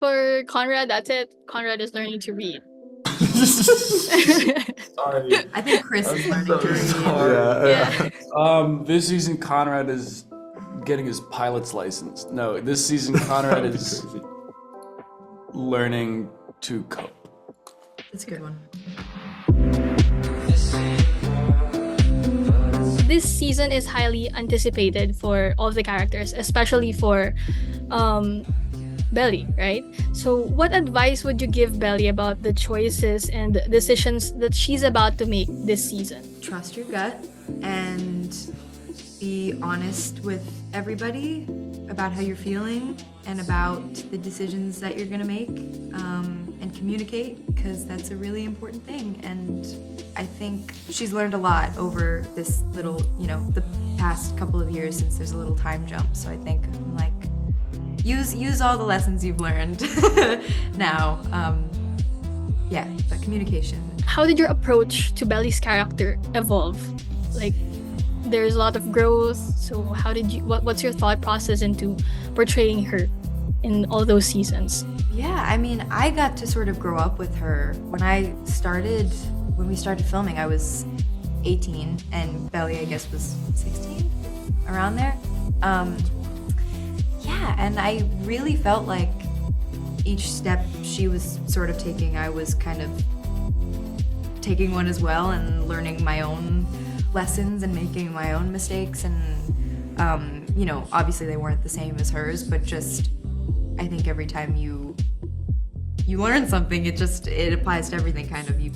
For Conrad, that's it. Conrad is learning to read. Sorry. I think Chris is learning so to read. sorry. Yeah. This season Conrad is getting his pilot's license. No, this season Conrad is learning to cope. That's a good one. This season is highly anticipated for all the characters, especially for Belly, right? So what advice would you give Belly about the choices and decisions that she's about to make this season? Trust your gut and be honest with everybody about how you're feeling and about the decisions that you're gonna make, and communicate, because that's a really important thing. And I think she's learned a lot over this little, the past couple of years, since there's a little time jump. So I think use all the lessons you've learned now. But communication. How did your approach to Belly's character evolve? Like, there's a lot of growth. So how did you? What's your thought process into portraying her in all those seasons? Yeah, I mean, I got to sort of grow up with her. When we started filming, I was 18, and Belly, I guess, was 16, around there. And I really felt like each step she was sort of taking, I was kind of taking one as well, and learning my own lessons and making my own mistakes. And obviously they weren't the same as hers, but just I think every time you learn something, it applies to everything. Kind of you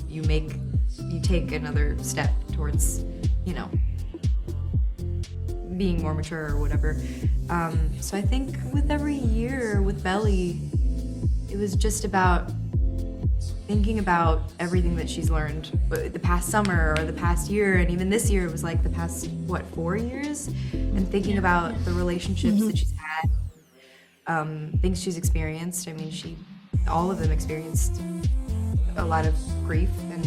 take another step towards being more mature or whatever. So I think with every year with Belly, it was just about thinking about everything that she's learned the past summer or the past year, and even this year it was like the past 4 years, and thinking about the relationships that she's had, things she's experienced. I mean, all of them experienced a lot of grief and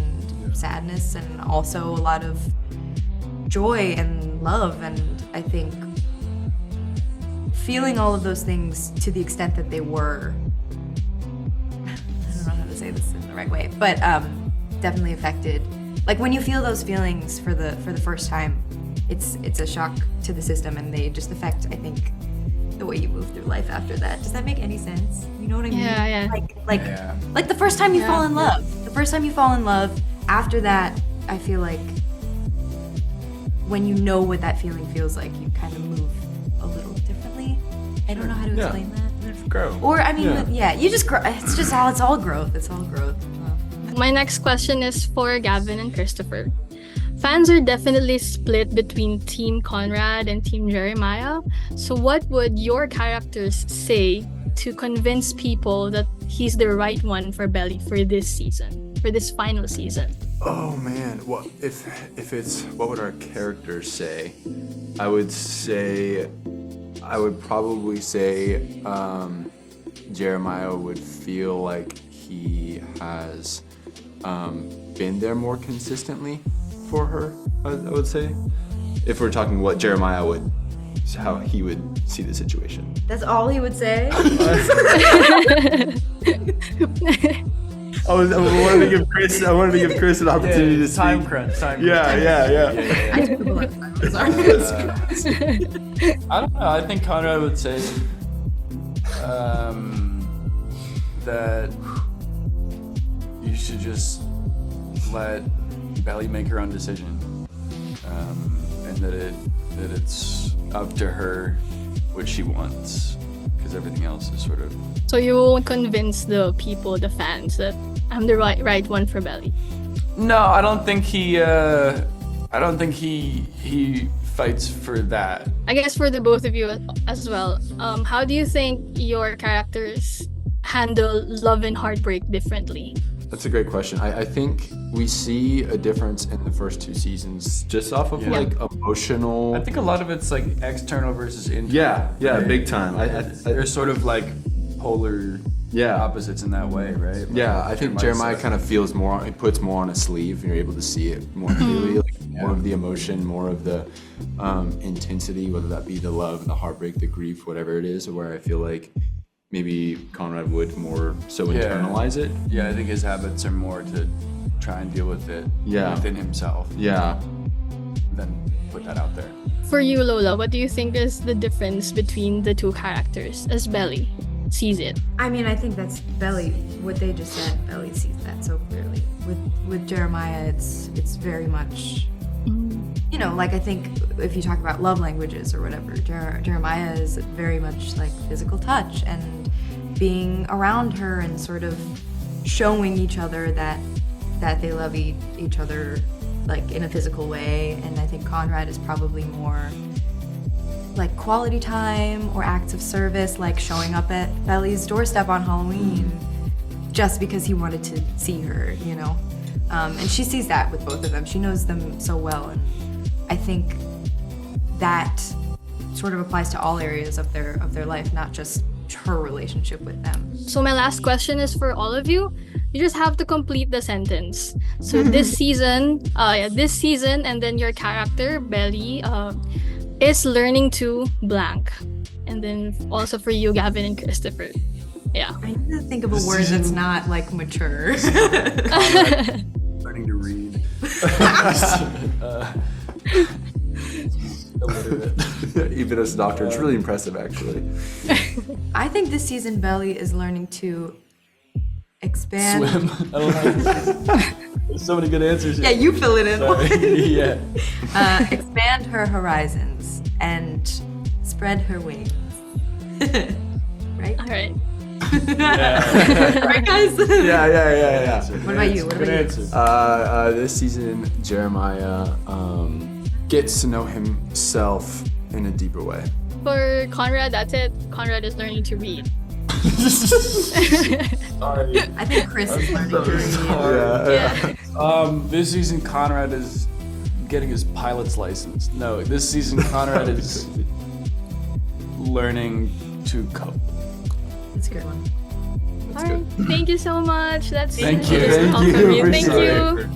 sadness, and also a lot of joy and love. And I think feeling all of those things to the extent that they were, I don't know how to say this in the right way, but definitely affected. Like when you feel those feelings for the first time, it's a shock to the system, and they just affect, I think, the way you move through life after that. Does that make any sense? You know what I mean? Yeah. Like the first time you fall in love. The first time you fall in love, after that, I feel like when you know what that feeling feels like, you kind of move a little differently. I don't know how to explain that. You grow. Or I mean, you just grow. It's all growth. It's all growth. My next question is for Gavin and Christopher. Fans are definitely split between Team Conrad and Team Jeremiah. So what would your characters say to convince people that he's the right one for Belly for this season, for this final season? Oh man, well, if it's what would our characters say? I would probably say Jeremiah would feel like he has been there more consistently for her. I would say, if we're talking what Jeremiah would, how he would see the situation. That's all he would say. I wanted to give Chris an opportunity to speak. Time crunch. Yeah. I don't know. I think Conrad would say that you should just let Belly make her own decision, and that it's up to her what she wants, because everything else is sort of. So you won't convince the people, the fans, that I'm the right one for Belly? No, I don't think he fights for that. I guess for the both of you as well, how do you think your characters handle love and heartbreak differently? That's a great question. I think we see a difference in the first two seasons just off of like emotional. I think a lot of it's like external versus internal. Yeah, big time. They're sort of like polar opposites in that way, right? Yeah, I think Jeremiah kind of feels more, it puts more on a sleeve, and you're able to see it more clearly, like more of the emotion, more of the intensity, whether that be the love, the heartbreak, the grief, whatever it is, where I feel like maybe Conrad would more so Yeah. internalize it. Yeah, I think his habits are more to try and deal with it Yeah. within himself Yeah. than put that out there. For you, Lola, what do you think is the difference between the two characters as Belly sees it? I mean, I think that's Belly. What they just said, Belly sees that so clearly. With Jeremiah, it's very much, you know, like I think if you talk about love languages or whatever, Jeremiah is very much like physical touch and being around her and sort of showing each other that they love each other like in a physical way. And I think Conrad is probably more like quality time or acts of service, like showing up at Belly's doorstep on Halloween just because he wanted to see her, you know? And she sees that with both of them. She knows them so well, and I think that sort of applies to all areas of their life, not just her relationship with them. So my last question is for all of you. You just have to complete the sentence. So this season, and then your character, Belly, is learning to blank. And then also for you, Gavin and Christopher. Yeah. I need to think of a word that's not like mature. Learning to read. Illiterate. Even as a doctor, it's really impressive actually. I think this season Belly is learning to expand. Swim. I don't know. There's so many good answers Yeah, here. you fill it in. Sorry. Yeah. Expand her horizons and spread her wings. Right? All right. Right, guys? Yeah. What about you? What Good about you? answer. This season, Jeremiah gets to know himself in a deeper way. For Conrad, that's it. Conrad is learning to read. Sorry. I think Chris is learning to read. Yeah. This season Conrad is getting his pilot's license. No, this season Conrad is learning to cope. It's a good one. All right. Thank you so much. That's Thank all you. from Thank you. me. Thank Appreciate you. it.